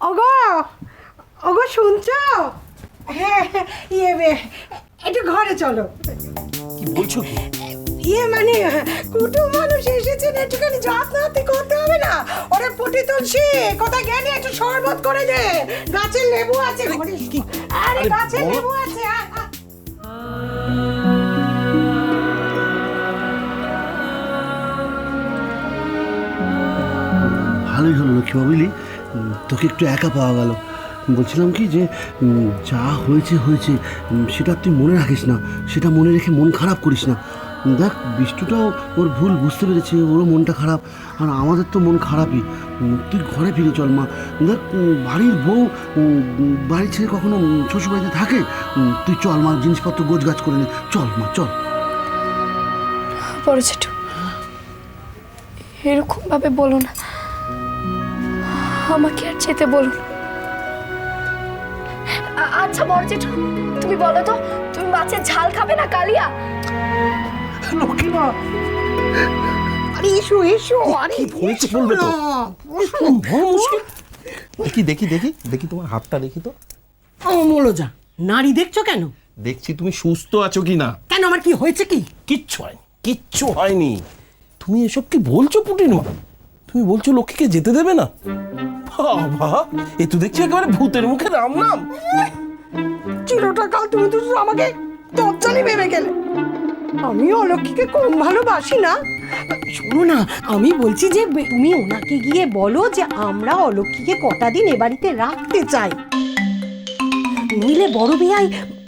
ওগো ওগো শুনছো? হ্যাঁ একটু ঘরে চলো। কি বলছো কি? মানে কুটুম মানুষ এসেছেন, একটুখানি যত্ন করতে হবে না? ওরে পুটি তুলসী কোথায় গেলে একটু শরবত করে দে, গাছের লেবু আছে ঘরে। আরে গাছের লেবু আছে। ভালোই হলো লক্ষ্মী বুঝলি, তোকে একটু একা পাওয়া গেল। বলছিলাম কি যে যা হয়েছে হয়েছে, সেটা তুই মনে রাখিস না, সেটা মনে রেখে মন খারাপ করিস না। দেখ বিষ্টুটাও ওর ভুল বুঝতে পেরেছে, ওরও মনটা খারাপ, আর আমাদের তো মন খারাপই। তুই ঘরে ফিরে চল মা। দেখ বাড়ির বউ বাড়ি ছেড়ে কখনো শ্বশুরবাড়িতে থাকে? তুই চল মা, জিনিসপত্র গোছগাছ করে নে, চল মা চল। বড় জেঠু এরকম ভাবে বলো না, আমাকে আর যেতে বলুন। আচ্ছা বড় জেঠু তুমি বলো তো, তুমি মাছের ঝাল খাবে না কালিয়া? লক্ষ্মী মা, আরে এসো এসো। আরে কি হয়েছে বলবে তো? বড় মুশকিল। দেখি দেখি দেখি দেখি তোমার হাতটা দেখি তো। অমলজা, নারী দেখছো কেন? দেখছি তুমি সুস্থ আছো কি না। কেন, আমার কি হয়েছে? কি কিচ্ছু হয়নি, কিচ্ছু হয়নি। তুমি এসব কি বলছো পুটির মা? তুমি বলছো লক্ষ্মীকে যেতে দেবে না? বাবা, এ তো দেখছি একেবারে ভূতের মুখে রাম নাম। চিরটা কাল তুমি তো আমাকে তৎজানি ভেবে গেলে। আমি অলক্ষীকে কম ভালোবাসি না। শোনো না, আমি বলছি যে তুমি ওনাকে গিয়ে বলো যে আমরা অলক্ষীকে কটা দিন এ বাড়িতে রাখতে চাই, নইলে বড় বেয়াই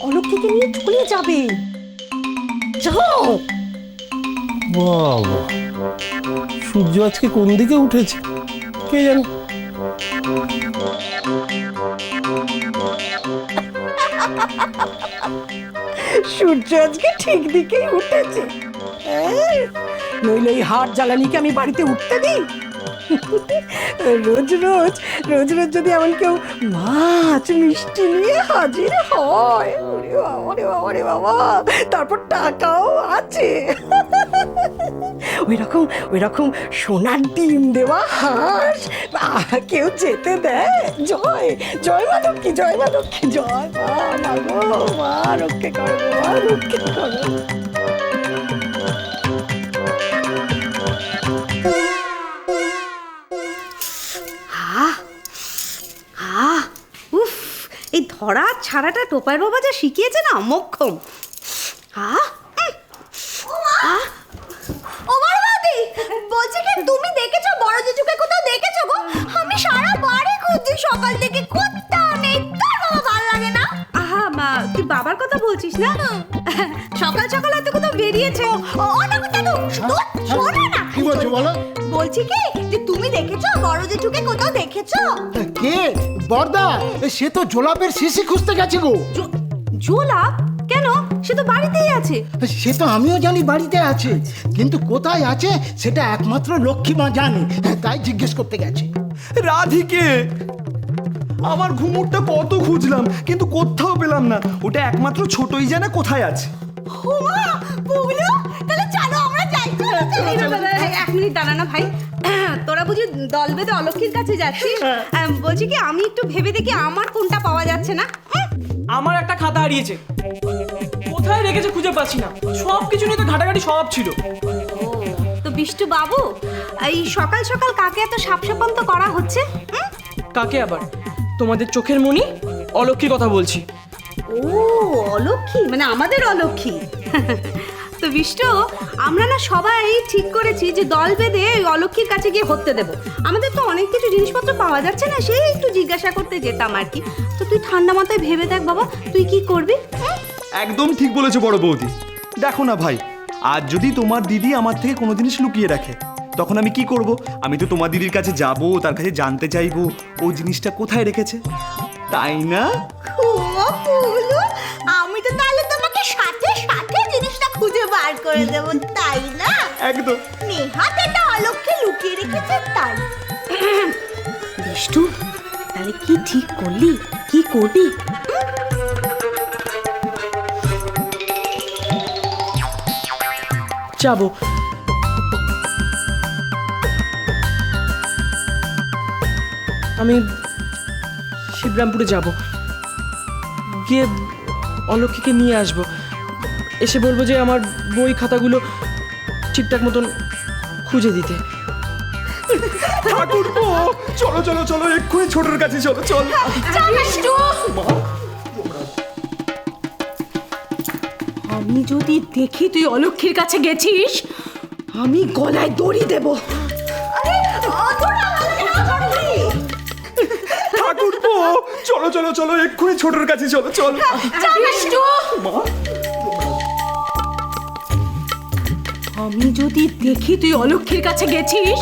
অলক্ষীকে নিয়ে চলে যাবে। যাও। বাবা, সূর্য আজকে কোন দিকে উঠেছে কে জানে। সূর্য আজকে ঠিক দিকেই উঠেছে। নইলে এই হাড় জ্বালানিকে আমি বাড়িতে উঠতে দিই? রোজ রোজ রোজ রোজ যদি এমন কেউ মাছ মিষ্টি নিয়ে হাজির হয়, ওরে বাবা রে বাবা রে বাবা, তারপর টাকাও আছে, ওই রকম সোনার ডিম দেওয়া হাঁস কেউ যেতে দেয়? জয় জয় মা লক্ষ্মী, জয় মা লক্ষ্মী, জয় মা গো, মা রক্ষে করো, মা রক্ষে করো। উফ, এই ধরা ছাড়াটা টোপার বাবা যা শিখিয়েছে না, মোক্ষম। ও বড় বৌদি, বলছি কি তুমি দেখেছো বড় জেঠুকে? কোথাও দেখেছো গো? আমি সারা বাড়ি খুঁজছি সকাল থেকে, কোথাও নেই। তোর বাবা ভালো লাগে না? আহা মা, তুই বাবার কথা বলছিস না? সকাল সকাল হয়তো কোথাও বেরিয়েছে। ও না কোথাও, শোনো না। কি বলছো বলো? বলছি কি যে তুমি দেখেছো বড় জেঠুকে? কোথাও দেখেছো? কে? বর্দা, সে তো জোলাপের শিশি খুঁজতে গেছে গো। জোলা? কেন? সে তো বাড়িতেই আছে। সে তো আমিও জানি বাড়িতে আছে, কিন্তু কোথায় আছে সেটা একমাত্র লক্ষ্মী মা জানে, তাই জিজ্ঞেস করতে গেছে। রাধিকে আমার ঘুমুরটা কত খুঁজলাম কিন্তু কোথাও পেলাম না। ওটা একমাত্র ছোটই জানে কোথায় আছে। ওমা বুবলু, তাহলে চলো আমরা যাই। এক মিনিট দাঁড়া না ভাই, তোরা বুঝি দল বেঁধে অলক্ষীর কাছে যাচ্ছিস? বলছি কি আমি একটু ভেবে দেখি আমার কোনটা পাওয়া যাচ্ছে না। আমার একটা খাতা হারিয়েছে, কোথায় রেখেছে খুঁজে পাচ্ছি না। সব কিছু নিয়ে তো ঘাটাঘাটি সব ছিল। তো বিষ্টু বাবু, এই সকাল সকাল কাকে এত সাপসাপান্ত করা হচ্ছে? কাকে আবার? তোমাদের চোখের মণি অলক্ষীর কথা বলছি। ও অলক্ষী, মানে আমাদের অলক্ষী। তো বিষ্টু, আমরা না সবাই ঠিক করেছি যে দল বেঁধে ওই অলক্ষীর কাছে গিয়ে হতে দেবো। আমাদের তো অনেক কিছু জিনিসপত্র পাওয়া যাচ্ছে না, সেই একটু জিজ্ঞাসা করতে যেতাম আর কি। তো তুই ঠান্ডা মাথায় ভেবে দেখ বাবা, তুই কি করবি? একদম ঠিক বলেছো বড় বৌদি। দেখো না ভাই, আজ যদি তোমার দিদি আমার থেকে কোনো জিনিস লুকিয়ে রাখে, তখন আমি কি করব? আমি তো তোমার দিদির কাছে যাব, তার কাছে জানতে চাইবো ও জিনিসটা কোথায় রেখেছে, তাই না? আমি তো তাহলে তোমাকে সাথে সাথে জিনিসটা খুঁজে বার করে দেবো, তাই না? একদম। নেহাত এটা অলক্ষী লুকিয়ে রেখেছে তাই। বিষ্টু, তাহলে কি ঠিক করলি? কি করবি? যাবো। আমি শিবরামপুরে যাব, গিয়ে অলক্ষীকে নিয়ে আসব, এসে বলবো যে আমার বই খাতাগুলো ঠিকঠাক মতন খুঁজে দিতে। ঠাকুরপো, চলো চলো চলো, এক্ষুনি ছোটর কাছে চলো, চল। আমি যদি দেখি তুই অলক্ষীর কাছে গেছিস, আমি গলায় দড়ি দেব। ঠাকুরপো, চলো চলো চলো, এক্ষুনি ছোটর কাছে চলো, চল। আমি যদি দেখি তুই অলক্ষীর কাছে গেছিস,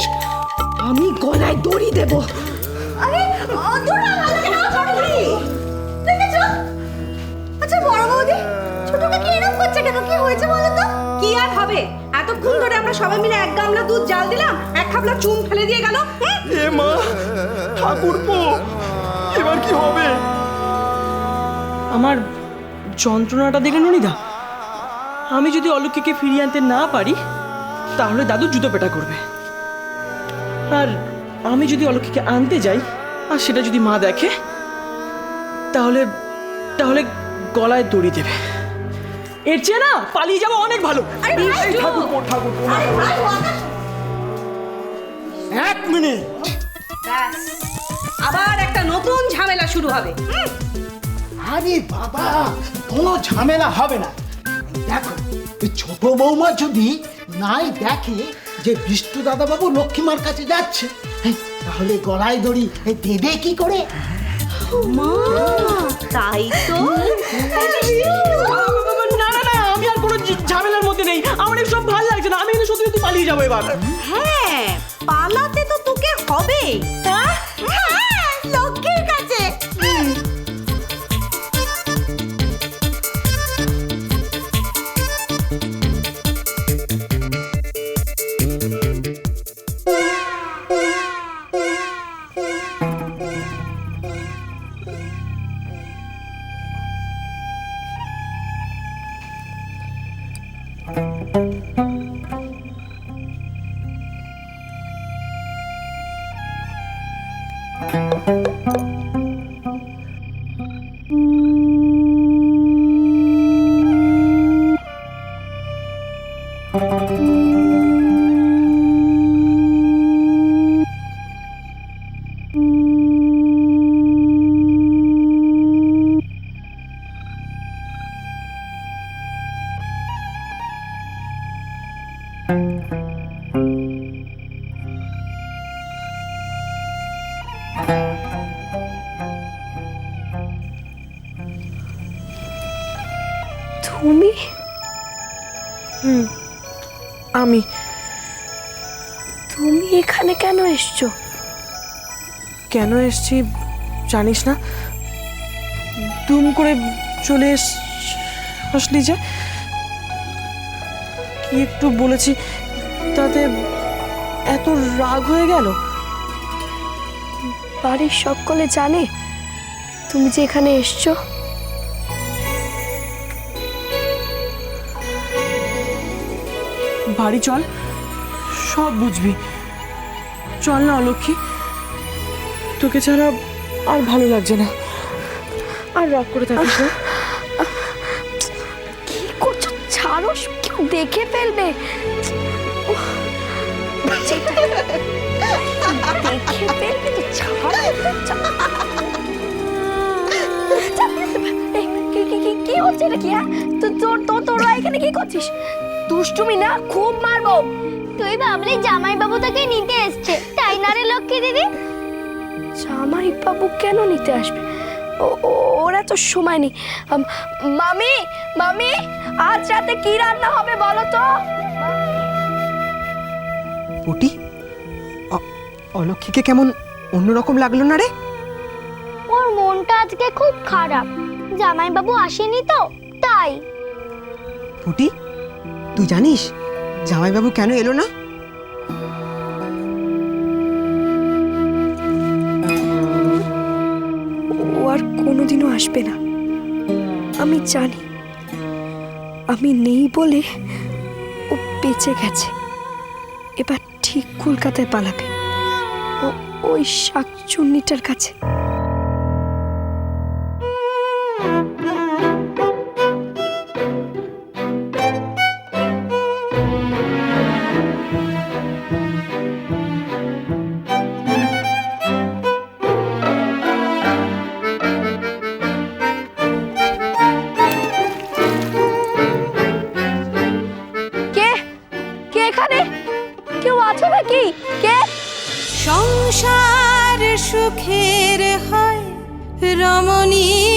আমি গলায় দড়ি দেব। আচ্ছা বড় বৌদি, ছোটটা কি এরকম করছে কেন? কি হয়েছে বলো তো? কি আর হবে, এতক্ষণ ধরে আমরা সবাই মিলে এক গামলা দুধ জাল দিলাম, এক খাবলা চুন ফেলে দিয়ে গেল। এ মা, ঠাকুরপো, এবার কি হবে? আমার যন্ত্রণাটা দেখে ননিদা, আমি যদি অলক্ষীকে ফিরিয়ে আনতে না পারি তাহলে দাদু জুতো পেটা করবে, আর আমি যদি অলক্ষীকে আনতে যাই আর সেটা যদি মা দেখে তাহলে তাহলে গলায় দড়ি দেবে। এর চেয়ে না পালিয়ে যাবো অনেক ভালো। ঠাকুরপো, ঠাকুরপো, এক মিনিট। ব্যাস, আবার একটা নতুন ঝামেলা শুরু হবে। আরে বাবা, কোনো ঝামেলা হবে না। দেখো, এই ছোট বৌমা যদি নাই দেখে যে বিষ্টু দাদাবাবু লক্ষ্মীমার কাছে যাচ্ছে, তাহলে গলায় দড়ি দেবে কি করে? মা, তাই তো। না না না, আমি আর কোনো ঝামেলার মধ্যে নেই, আমার সব ভালো লাগছে না, আমি কিন্তু সত্যি সত্যি পালিয়ে যাবো এবার। হ্যাঁ, পালাতে তো তোকে হবে। হ্যাঁ, লক্ষ্মীর কাছে। তুমি? আমি তুমি এখানে কেন এসছো? কেন এসছি জানিস না? দুম করে চলে আসলি যে, কি একটু বলেছি তাতে এত রাগ হয়ে গেল? বাড়ির সকলে জানে তুমি যে এখানে এসছো? বাড়ি চল, সব বুঝবি। চল না অলক্ষী, তোকে ছাড়া আর ভালো লাগছে না। আর রাগ করে থাকিস না। কি করছো? ছাড়ো, কেউ দেখে ফেলবে। দেখে ফেলবে তো, ছাড়ো। কি হচ্ছে নাকি? তোরা এখানে কি করছিস? দুষ্টুমি না, খুব মারবো। তুই ভাবলি জামাই বাবু তাকে নিতে এসছে, তাই না রে লক্ষ্মী দিদি? জামাই বাবু কেন নিতে আসবে? ওরা তো সময় নেই। মামি, মামি, আজ রাতে কি রান্না হবে বলো তো? পুটি, অলক্ষীকে কেমন অন্যরকম লাগলো না রে? ওর মনটা আজকে খুব খারাপ, জামাই বাবু আসেনি তো তাই। পুটি, তুই জানিস জামাইবাবু কেন এলো না? ও আর কোনোদিনও আসবে না, আমি জানি। আমি নেই বলে ও বেঁচে গেছে। এবার ঠিক কলকাতায় পালাবে, ওই শাকচুন্নিটার কাছে। আছো নাকি? কে? সংসার সুখের হয় রমণী